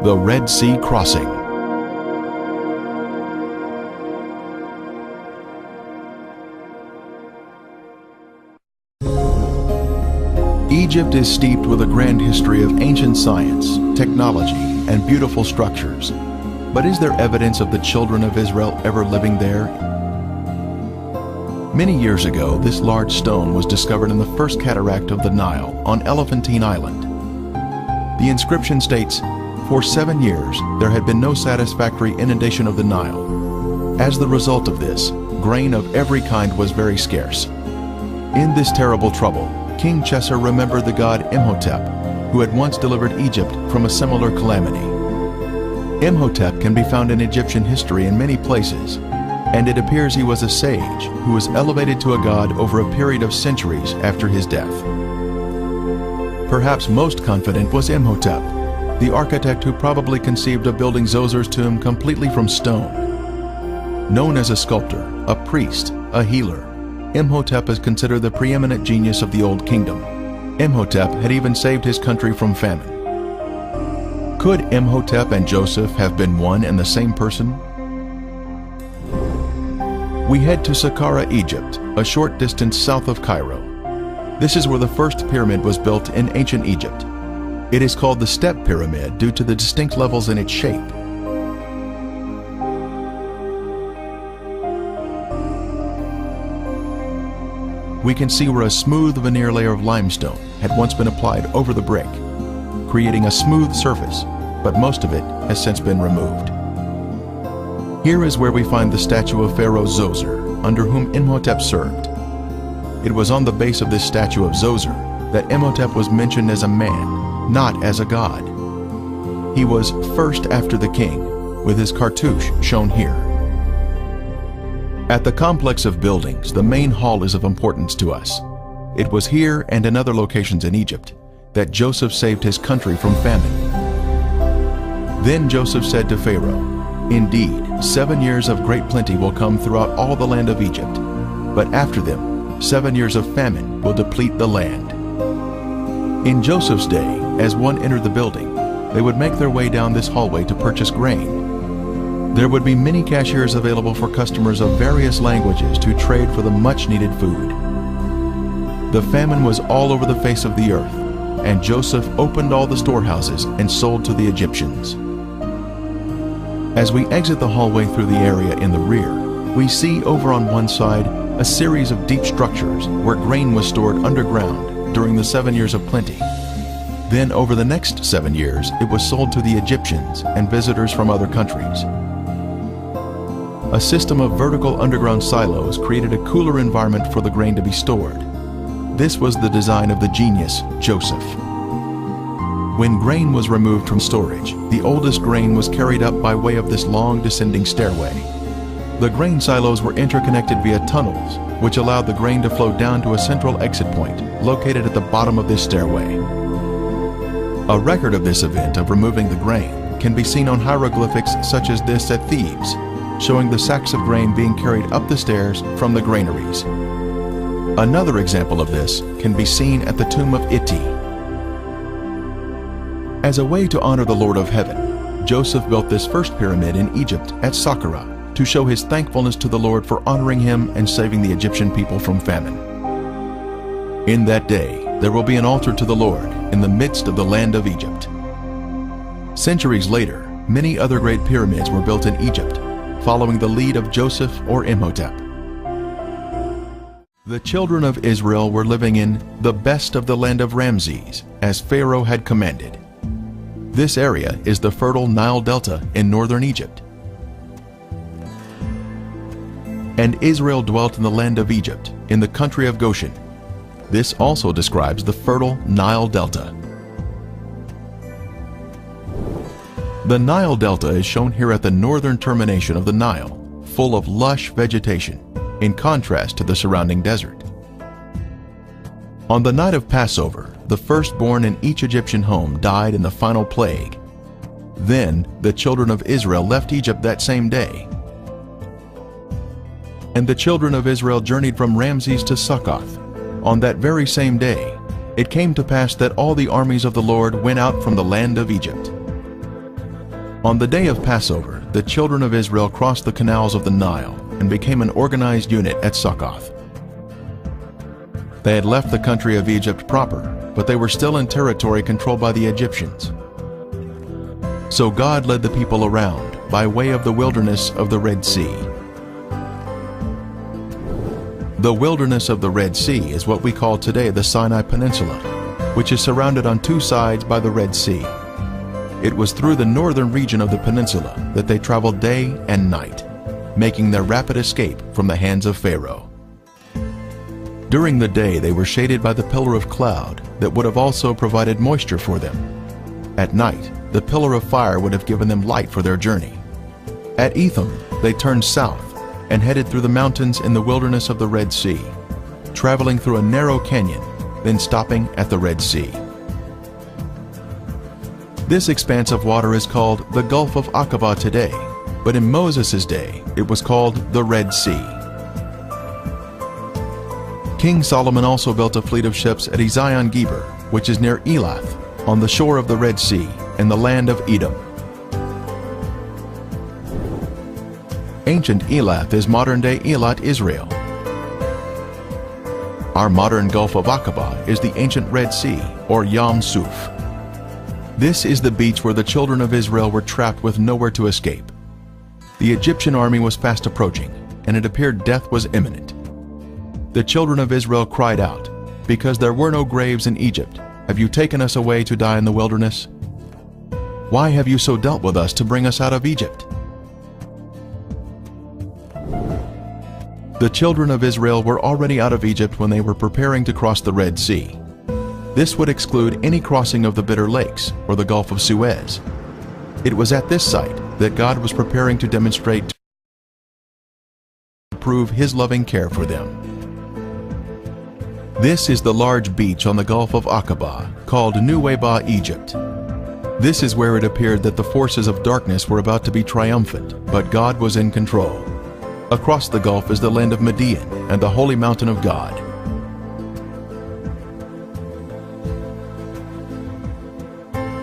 The Red Sea Crossing. Egypt is steeped with a grand history of ancient science, technology, and beautiful structures. But is there evidence of the children of Israel ever living there? Many years ago, this large stone was discovered in the first cataract of the Nile on Elephantine Island. The inscription states, "For 7 years, there had been no satisfactory inundation of the Nile. As the result of this, grain of every kind was very scarce." In this terrible trouble, King Chesser remembered the god Imhotep, who had once delivered Egypt from a similar calamity. Imhotep can be found in Egyptian history in many places, and it appears he was a sage who was elevated to a god over a period of centuries after his death. Perhaps most confident was Imhotep, the architect who probably conceived of building Zozer's tomb completely from stone. Known as a sculptor, a priest, a healer, Imhotep is considered the preeminent genius of the Old Kingdom. Imhotep had even saved his country from famine. Could Imhotep and Joseph have been one and the same person? We head to Saqqara, Egypt, a short distance south of Cairo. This is where the first pyramid was built in ancient Egypt. It is called the Step Pyramid due to the distinct levels in its shape. We can see where a smooth veneer layer of limestone had once been applied over the brick, creating a smooth surface, but most of it has since been removed. Here is where we find the statue of Pharaoh Zoser, under whom Imhotep served. It was on the base of this statue of Zoser that Imhotep was mentioned as a man, not as a god. He was first after the king, with his cartouche shown here. At the complex of buildings, the main hall is of importance to us. It was here and in other locations in Egypt that Joseph saved his country from famine. Then Joseph said to Pharaoh, "Indeed, 7 years of great plenty will come throughout all the land of Egypt, but after them, 7 years of famine will deplete the land." In Joseph's day, as one entered the building, they would make their way down this hallway to purchase grain. There would be many cashiers available for customers of various languages to trade for the much-needed food. The famine was all over the face of the earth, and Joseph opened all the storehouses and sold to the Egyptians. As we exit the hallway through the area in the rear, we see over on one side a series of deep structures where grain was stored underground during the 7 years of plenty. Then over the next 7 years, it was sold to the Egyptians and visitors from other countries. A system of vertical underground silos created a cooler environment for the grain to be stored. This was the design of the genius, Joseph. When grain was removed from storage, the oldest grain was carried up by way of this long descending stairway. The grain silos were interconnected via tunnels, which allowed the grain to flow down to a central exit point located at the bottom of this stairway. A record of this event of removing the grain can be seen on hieroglyphics such as this at Thebes, showing the sacks of grain being carried up the stairs from the granaries. Another example of this can be seen at the tomb of Iti. As a way to honor the Lord of Heaven, Joseph built this first pyramid in Egypt at Saqqara to show his thankfulness to the Lord for honoring him and saving the Egyptian people from famine. In that day, there will be an altar to the Lord in the midst of the land of Egypt. Centuries later, many other great pyramids were built in Egypt, following the lead of Joseph or Imhotep. The children of Israel were living in the best of the land of Ramses, as Pharaoh had commanded. This area is the fertile Nile Delta in northern Egypt. And Israel dwelt in the land of Egypt, in the country of Goshen. This also describes the fertile Nile Delta. The Nile Delta is shown here at the northern termination of the Nile, full of lush vegetation, in contrast to the surrounding desert. On the night of Passover, the firstborn in each Egyptian home died in the final plague. Then the children of Israel left Egypt that same day. And the children of Israel journeyed from Ramses to Succoth. On that very same day, it came to pass that all the armies of the Lord went out from the land of Egypt. On the day of Passover, the children of Israel crossed the canals of the Nile and became an organized unit at Succoth. They had left the country of Egypt proper, but they were still in territory controlled by the Egyptians. So God led the people around by way of the wilderness of the Red Sea. The wilderness of the Red Sea is what we call today the Sinai Peninsula, which is surrounded on two sides by the Red Sea. It was through the northern region of the peninsula that they traveled day and night, making their rapid escape from the hands of Pharaoh. During the day they were shaded by the pillar of cloud that would have also provided moisture for them. At night, the pillar of fire would have given them light for their journey. At Etham, they turned south and headed through the mountains in the wilderness of the Red Sea, traveling through a narrow canyon, then stopping at the Red Sea. This expanse of water is called the Gulf of Aqaba today, but in Moses' day it was called the Red Sea. King Solomon also built a fleet of ships at Ezion-Geber, which is near Elath, on the shore of the Red Sea, in the land of Edom. Ancient Elath is modern-day Eilat, Israel. Our modern Gulf of Aqaba is the ancient Red Sea, or Yam Suf. This is the beach where the children of Israel were trapped with nowhere to escape. The Egyptian army was fast approaching, and it appeared death was imminent. The children of Israel cried out, "Because there were no graves in Egypt, have you taken us away to die in the wilderness? Why have you so dealt with us to bring us out of Egypt?" The children of Israel were already out of Egypt when they were preparing to cross the Red Sea. This would exclude any crossing of the Bitter Lakes or the Gulf of Suez. It was at this site that God was preparing to demonstrate to prove His loving care for them. This is the large beach on the Gulf of Aqaba, called Nuweiba, Egypt. This is where it appeared that the forces of darkness were about to be triumphant, but God was in control. Across the Gulf is the land of Midian and the holy mountain of God.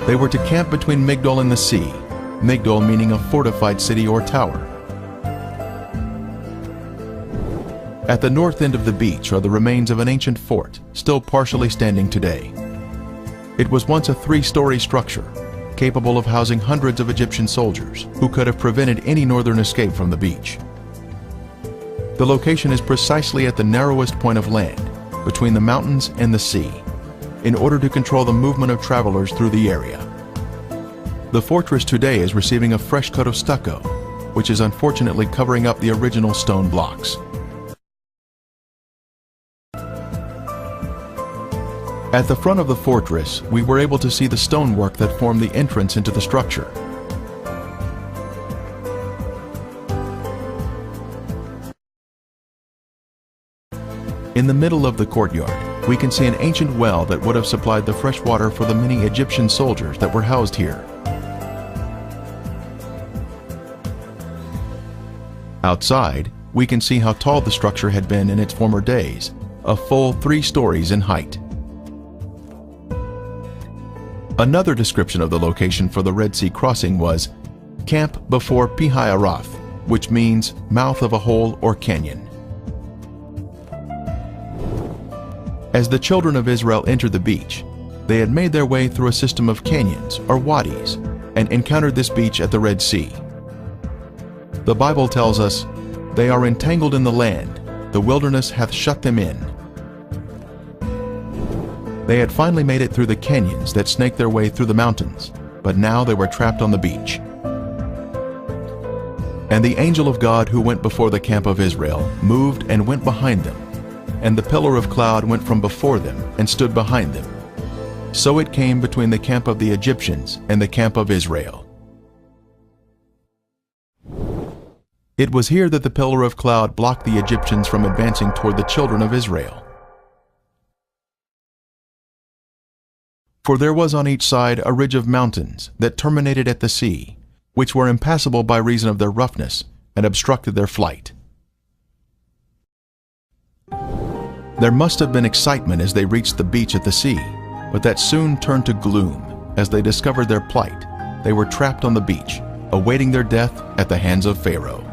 They were to camp between Migdol and the sea, Migdol meaning a fortified city or tower. At the north end of the beach are the remains of an ancient fort, still partially standing today. It was once a three-story structure, capable of housing hundreds of Egyptian soldiers who could have prevented any northern escape from the beach. The location is precisely at the narrowest point of land, between the mountains and the sea, in order to control the movement of travelers through the area. The fortress today is receiving a fresh coat of stucco, which is unfortunately covering up the original stone blocks. At the front of the fortress, we were able to see the stonework that formed the entrance into the structure. In the middle of the courtyard, we can see an ancient well that would have supplied the fresh water for the many Egyptian soldiers that were housed here. Outside, we can see how tall the structure had been in its former days, a full 3 stories in height. Another description of the location for the Red Sea crossing was camp before Pi-Hahiroth, which means mouth of a hole or canyon. As the children of Israel entered the beach, they had made their way through a system of canyons or wadis and encountered this beach at the Red Sea. The Bible tells us, "They are entangled in the land, the wilderness hath shut them in." They had finally made it through the canyons that snaked their way through the mountains, but now they were trapped on the beach. And the angel of God who went before the camp of Israel moved and went behind them, and the pillar of cloud went from before them and stood behind them. So it came between the camp of the Egyptians and the camp of Israel. It was here that the pillar of cloud blocked the Egyptians from advancing toward the children of Israel. For there was on each side a ridge of mountains that terminated at the sea, which were impassable by reason of their roughness and obstructed their flight. There must have been excitement as they reached the beach at the sea, but that soon turned to gloom as they discovered their plight they were trapped on the beach, awaiting their death at the hands of Pharaoh.